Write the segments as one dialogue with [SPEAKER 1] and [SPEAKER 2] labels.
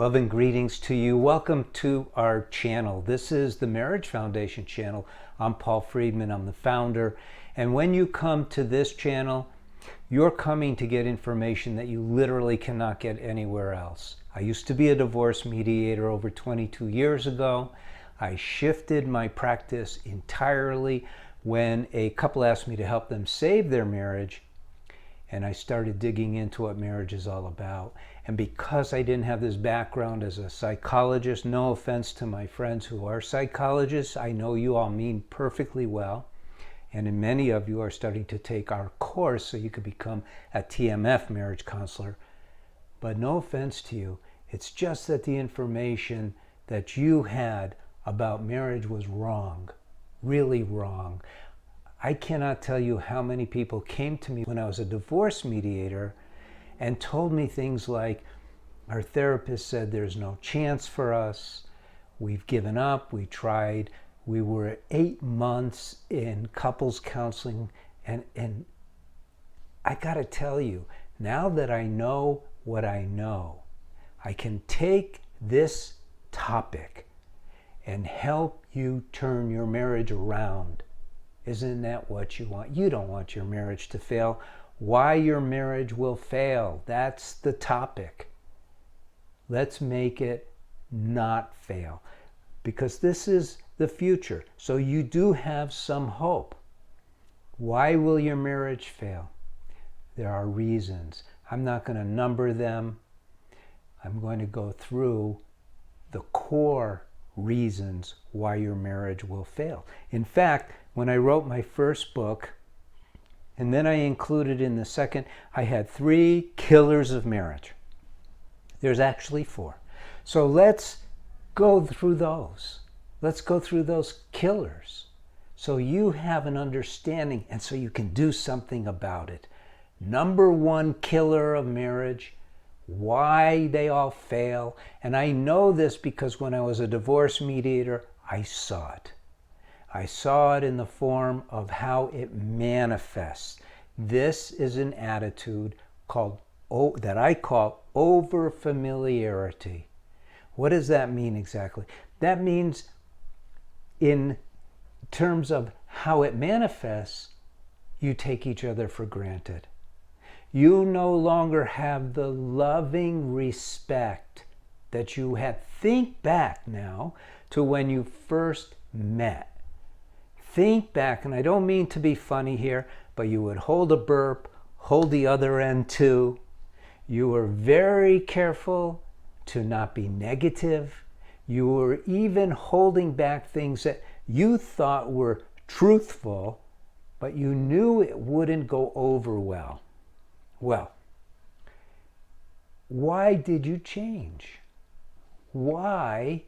[SPEAKER 1] Love and greetings to you. Welcome to our channel. This is the Marriage Foundation channel. I'm Paul Friedman. I'm the founder. And when you come to this channel, you're coming to get information that you literally cannot get anywhere else. I used to be a divorce mediator over 22 years ago. I shifted my practice entirely when a couple asked me to help them save their marriage. And I started digging into what marriage is all about. And because I didn't have this background as a psychologist, no offense to my friends who are psychologists, I know you all mean perfectly well. And many of you are starting to take our course so you could become a TMF marriage counselor. But no offense to you, it's just that the information that you had about marriage was wrong, really wrong. I cannot tell you how many people came to me when I was a divorce mediator and told me things like, our therapist said there's no chance for us, we've given up, we tried, we were 8 months in couples counseling, and I gotta tell you, now that I know what I know, I can take this topic and help you turn your marriage around. Isn't that what you want? You don't want your marriage to fail. Why your marriage will fail, that's the topic. Let's make it not fail, because this is the future. So you do have some hope. Why will your marriage fail? There are reasons. I'm not going to number them. I'm going to go through the core reasons why your marriage will fail. In fact, when I wrote my first book, and then I included in the second, I had 3 killers of marriage. There's actually 4. So let's go through those. Let's go through those killers so you have an understanding and so you can do something about it. Number 1 killer of marriage, why they all fail. And I know this because when I was a divorce mediator, I saw it. I saw it in the form of how it manifests. This is an attitude that I call over-familiarity. What does that mean exactly? That means in terms of how it manifests, you take each other for granted. You no longer have the loving respect that you had. Think back now to when you first met. Think back, and I don't mean to be funny here, but you would hold a burp, hold the other end too. You were very careful to not be negative. You were even holding back things that you thought were truthful, but you knew it wouldn't go over well. Well, why did you change? Why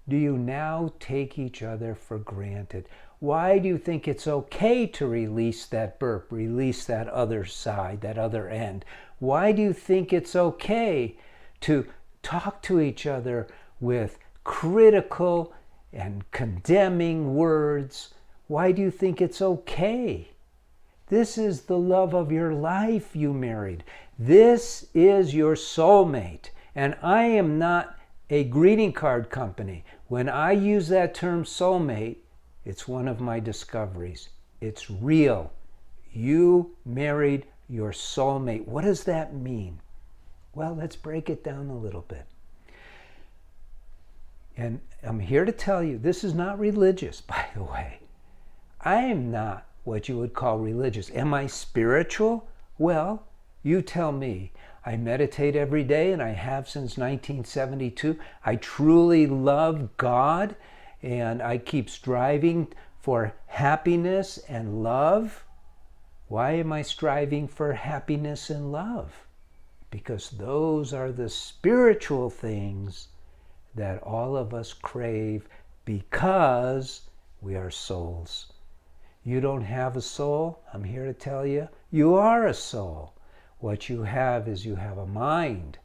[SPEAKER 1] do you now take each other for granted? Why do you think it's okay to release that burp, release that other side, that other end? Why do you think it's okay to talk to each other with critical and condemning words? Why do you think it's okay? This is the love of your life you married. This is your soulmate. And I am not a greeting card company. When I use that term soulmate, it's one of my discoveries. It's real. You married your soulmate. What does that mean? Well, let's break it down a little bit. And I'm here to tell you, this is not religious, by the way. I am not what you would call religious. Am I spiritual? Well, you tell me. I meditate every day, and I have since 1972. I truly love God, and I keep striving for happiness and love. Why am I striving for happiness and love? Because those are the spiritual things that all of us crave because we are souls. You don't have a soul? I'm here to tell you, you are a soul. What you have is you have a mind,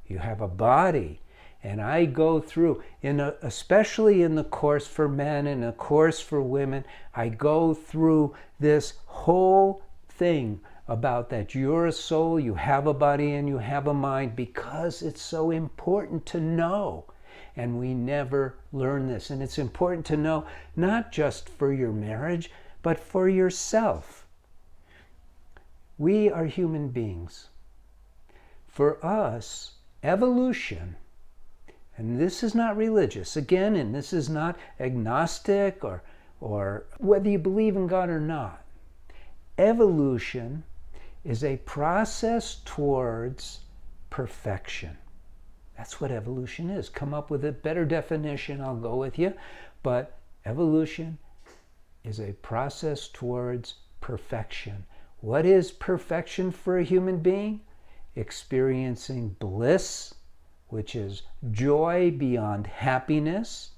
[SPEAKER 1] you have a body. And I go through, especially in the course for men and a course for women, I go through this whole thing about that you're a soul, you have a body, and you have a mind, because it's so important to know. And we never learn this. And it's important to know not just for your marriage, but for yourself. We are human beings. For us, evolution, and this is not religious, again, and this is not agnostic or whether you believe in God or not. Evolution is a process towards perfection. That's what evolution is. Come up with a better definition, I'll go with you. But evolution is a process towards perfection. What is perfection for a human being? Experiencing bliss, which is joy beyond happiness.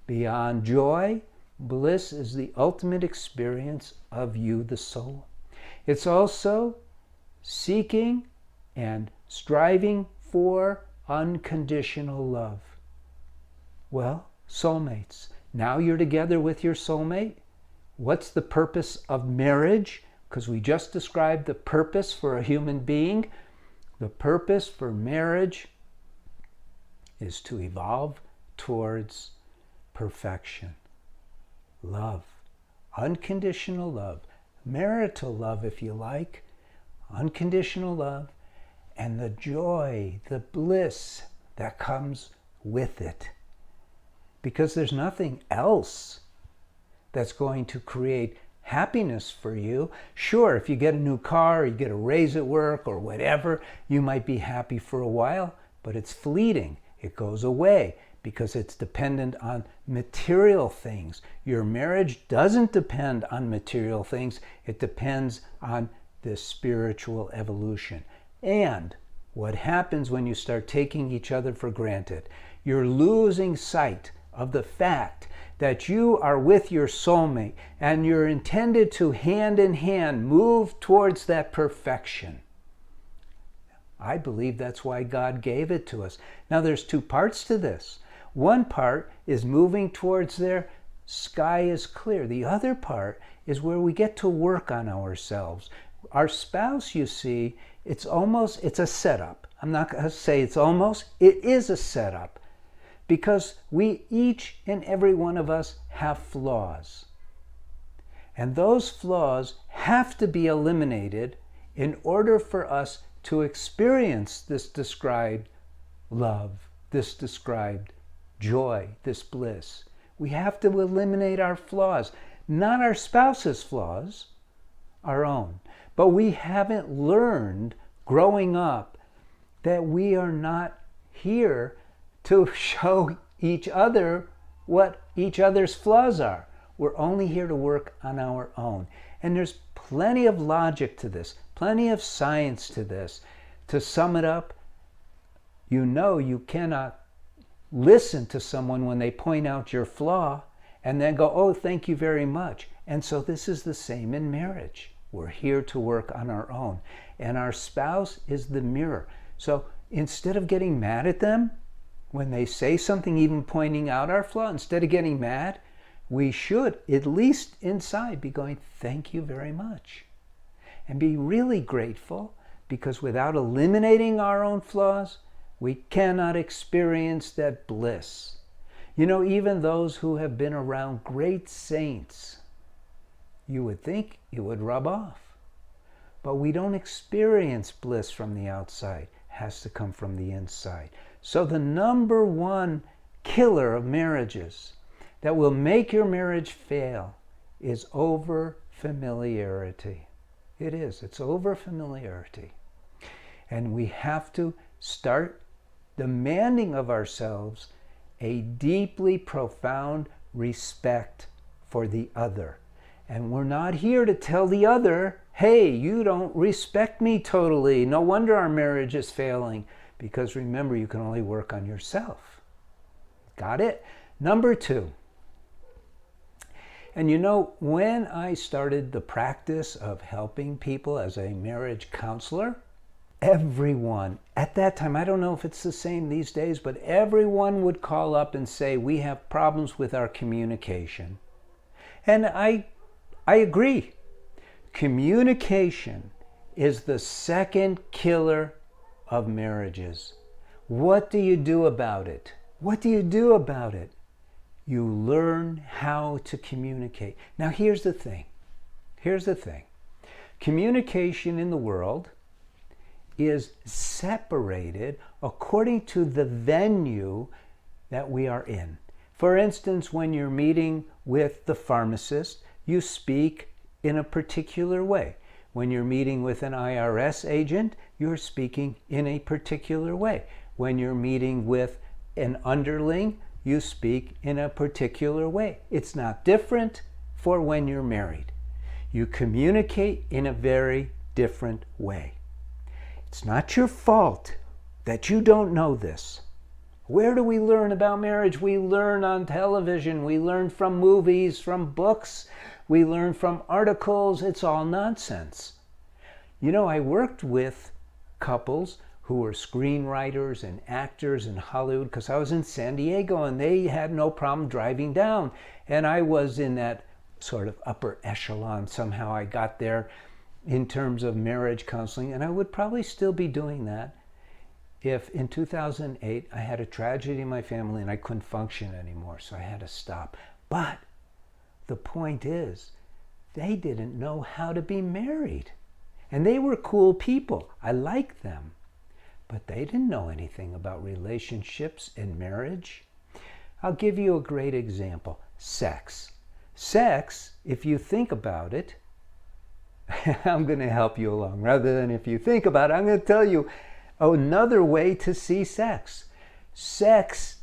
[SPEAKER 1] Beyond joy, bliss is the ultimate experience of you, the soul. It's also seeking and striving for unconditional love. Well, soulmates. Now you're together with your soulmate. What's the purpose of marriage? Because we just described the purpose for a human being. The purpose for marriage is to evolve towards perfection. Love. Unconditional love. Marital love, if you like. Unconditional love. And the joy, the bliss that comes with it. Because there's nothing else that's going to create happiness for you. Sure, if you get a new car, or you get a raise at work, or whatever, you might be happy for a while, but it's fleeting. It goes away because it's dependent on material things. Your marriage doesn't depend on material things. It depends on the spiritual evolution. And what happens when you start taking each other for granted? You're losing sight of the fact that you are with your soulmate and you're intended to hand in hand move towards that perfection. I believe that's why God gave it to us. Now there's two parts to this. One part is moving towards there, sky is clear. The other part is where we get to work on ourselves. Our spouse, you see, it's a setup. I'm not going to say it is a setup. Because we, each and every one of us, have flaws. And those flaws have to be eliminated in order for us to experience this described love, this described joy, this bliss. We have to eliminate our flaws, not our spouse's flaws, our own. But we haven't learned growing up that we are not here to show each other what each other's flaws are. We're only here to work on our own. And there's plenty of logic to this, plenty of science to this. To sum it up, you cannot listen to someone when they point out your flaw and then go, oh, thank you very much. And so this is the same in marriage. We're here to work on our own. And our spouse is the mirror. So instead of getting mad at them, when they say something, even pointing out our flaw, instead of getting mad, we should, at least inside, be going, thank you very much. And be really grateful, because without eliminating our own flaws, we cannot experience that bliss. Even those who have been around great saints, you would think it would rub off. But we don't experience bliss from the outside. It has to come from the inside. So the number one killer of marriages that will make your marriage fail is over familiarity. It is. It's over familiarity. And we have to start demanding of ourselves a deeply profound respect for the other. And we're not here to tell the other, hey, you don't respect me totally. No wonder our marriage is failing. Because remember, you can only work on yourself. Got it? Number two. And when I started the practice of helping people as a marriage counselor, everyone, at that time, I don't know if it's the same these days, but everyone would call up and say, we have problems with our communication. And I agree. Communication is the second killer of marriages. What do you do about it? What do you do about it? You learn how to communicate. Now here's the thing. Here's the thing. Communication in the world is separated according to the venue that we are in. For instance, when you're meeting with the pharmacist, you speak in a particular way. When you're meeting with an IRS agent, you're speaking in a particular way. When you're meeting with an underling, you speak in a particular way. It's not different for when you're married. You communicate in a very different way. It's not your fault that you don't know this. Where do we learn about marriage? We learn on television. We learn from movies, from books. We learn from articles. It's all nonsense. You know, I worked with couples who were screenwriters and actors in Hollywood because I was in San Diego and they had no problem driving down. And I was in that sort of upper echelon. Somehow I got there in terms of marriage counseling, and I would probably still be doing that if in 2008 I had a tragedy in my family and I couldn't function anymore, so I had to stop. But the point is, they didn't know how to be married. And they were cool people. I liked them. But they didn't know anything about relationships and marriage. I'll give you a great example. Sex. Sex, if you think about it, I'm going to help you along. Rather than if you think about it, I'm going to tell you another way to see sex. Sex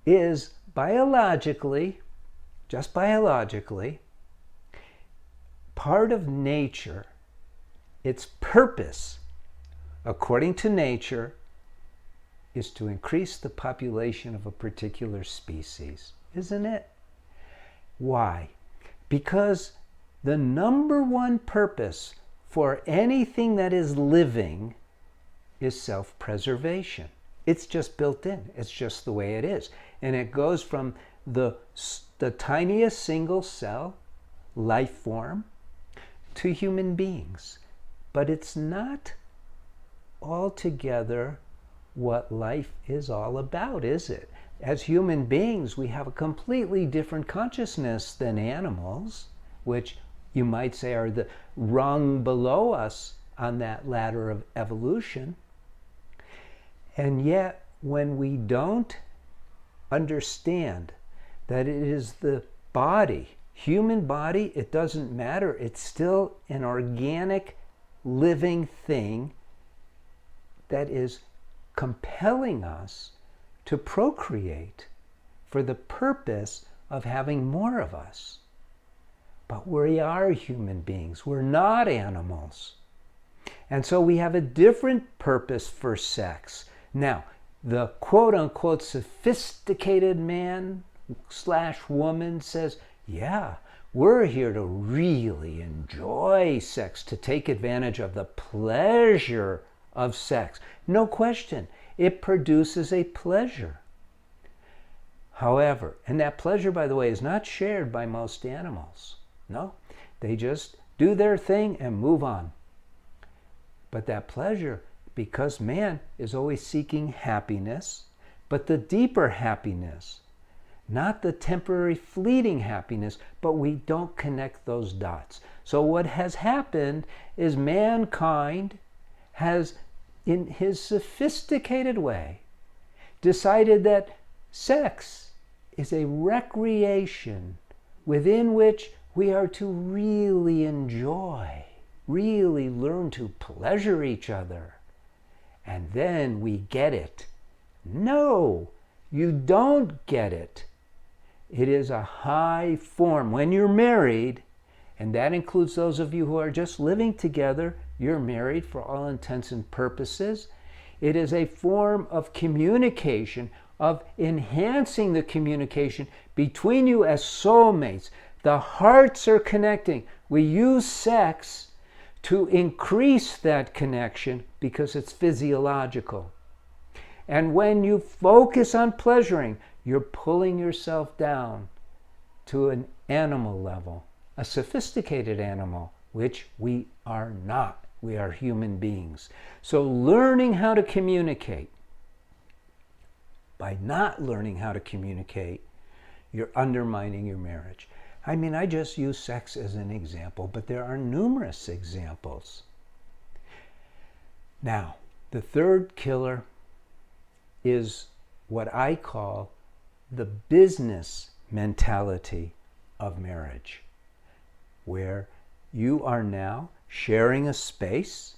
[SPEAKER 1] is biologically, just biologically, part of nature. Its purpose, according to nature, is to increase the population of a particular species, isn't it? Why? Because the number one purpose for anything that is living is self-preservation. It's just built in. It's just the way it is. And it goes from the tiniest single cell life form to human beings. But it's not altogether what life is all about, is it? As human beings, we have a completely different consciousness than animals, which you might say are the rung below us on that ladder of evolution. And yet, when we don't understand that it is the body, human body, it doesn't matter, it's still an organic, living thing that is compelling us to procreate for the purpose of having more of us. But we are human beings. We're not animals. And so we have a different purpose for sex. Now, the quote-unquote sophisticated man / woman says, yeah, we're here to really enjoy sex, to take advantage of the pleasure of sex. No question, it produces a pleasure. However, and that pleasure, by the way, is not shared by most animals. No, they just do their thing and move on. But that pleasure, because man is always seeking happiness, but the deeper happiness, not the temporary fleeting happiness, but we don't connect those dots. So what has happened is mankind has, in his sophisticated way, decided that sex is a recreation within which we are to really enjoy, really learn to pleasure each other. And then we get it. No, you don't get it. It is a high form. When you're married, and that includes those of you who are just living together, you're married for all intents and purposes. It is a form of communication, of enhancing the communication between you as soulmates. The hearts are connecting. We use sex to increase that connection because it's physiological. And when you focus on pleasuring, you're pulling yourself down to an animal level, a sophisticated animal, which we are not. We are human beings. So learning how to communicate. By not learning how to communicate, you're undermining your marriage. I mean, I just use sex as an example, but there are numerous examples. Now, the third killer is what I call the business mentality of marriage, where you are now sharing a space,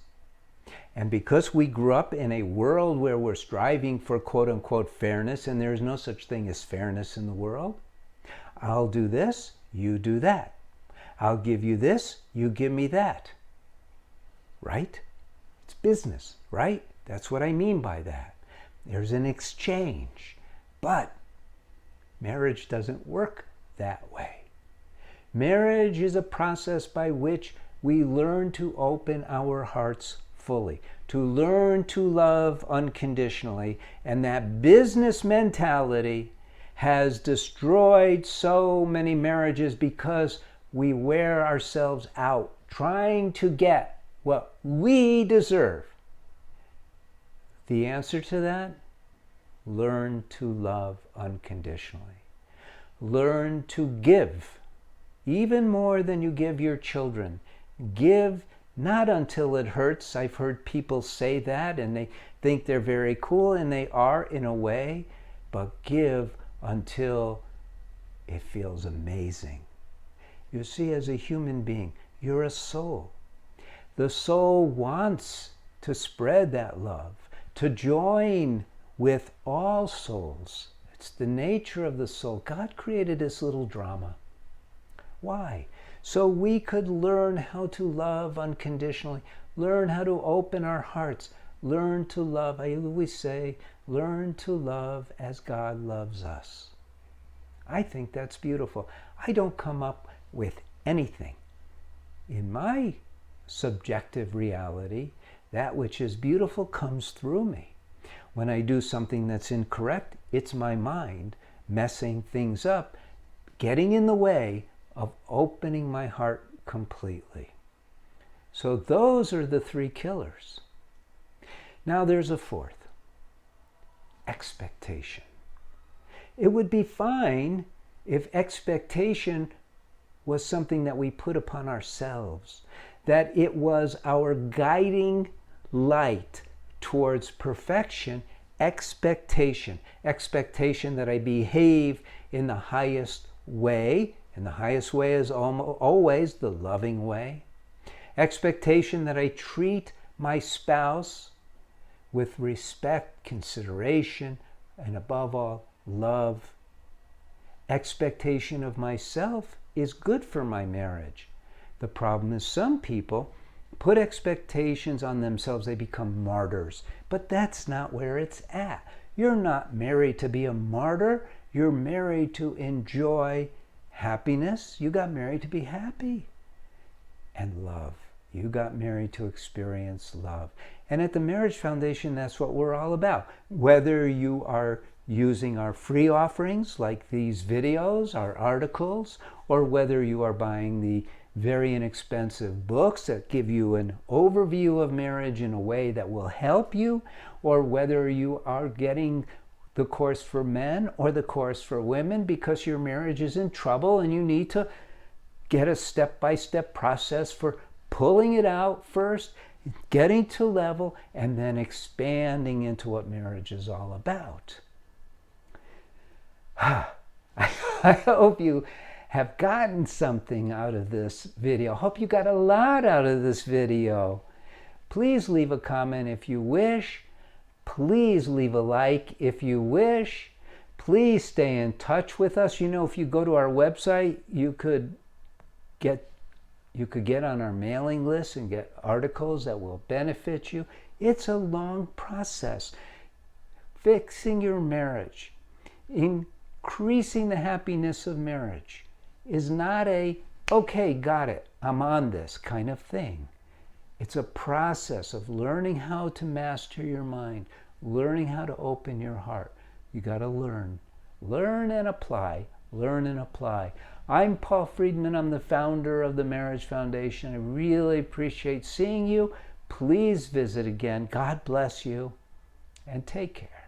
[SPEAKER 1] and because we grew up in a world where we're striving for quote-unquote fairness, and there's no such thing as fairness in the world, I'll do this, you do that. I'll give you this, you give me that. Right? It's business, right? That's what I mean by that. There's an exchange. But marriage doesn't work that way. Marriage is a process by which we learn to open our hearts fully, to learn to love unconditionally, and that business mentality has destroyed so many marriages because we wear ourselves out trying to get what we deserve. The answer to that? Learn to love unconditionally. Learn to give, even more than you give your children. Give not until it hurts. I've heard people say that, and they think they're very cool, and they are in a way, but give until it feels amazing. You see, as a human being, you're a soul. The soul wants to spread that love, to join with all souls. It's the nature of the soul. God created this little drama. Why? So we could learn how to love unconditionally, learn how to open our hearts, learn to love. I always say, learn to love as God loves us. I think that's beautiful. I don't come up with anything. In my subjective reality, that which is beautiful comes through me. When I do something that's incorrect, it's my mind messing things up, getting in the way of opening my heart completely. So those are the three killers. Now there's a fourth. Expectation. It would be fine if expectation was something that we put upon ourselves, that it was our guiding light towards perfection. Expectation that I behave in the highest way, and the highest way is always the loving way. Expectation that I treat my spouse with respect, consideration, and above all, love. Expectation of myself is good for my marriage. The problem is some people put expectations on themselves, they become martyrs. But that's not where it's at. You're not married to be a martyr. You're married to enjoy happiness. You got married to be happy. And love. You got married to experience love. And at the Marriage Foundation, that's what we're all about. Whether you are using our free offerings like these videos, our articles, or whether you are buying the very inexpensive books that give you an overview of marriage in a way that will help you, or whether you are getting the course for men or the course for women because your marriage is in trouble and you need to get a step-by-step process for pulling it out first, getting to level, and then expanding into what marriage is all about. I hope you have gotten something out of this video. I hope you got a lot out of this video. Please leave a comment if you wish. Please leave a like if you wish. Please stay in touch with us. You know, if you go to our website, you could get on our mailing list and get articles that will benefit you. It's a long process. Fixing your marriage, increasing the happiness of marriage is not a, okay, got it, I'm on this kind of thing. It's a process of learning how to master your mind, learning how to open your heart. You got to learn. Learn and apply. Learn and apply. I'm Paul Friedman. I'm the founder of the Marriage Foundation. I really appreciate seeing you. Please visit again. God bless you, and take care.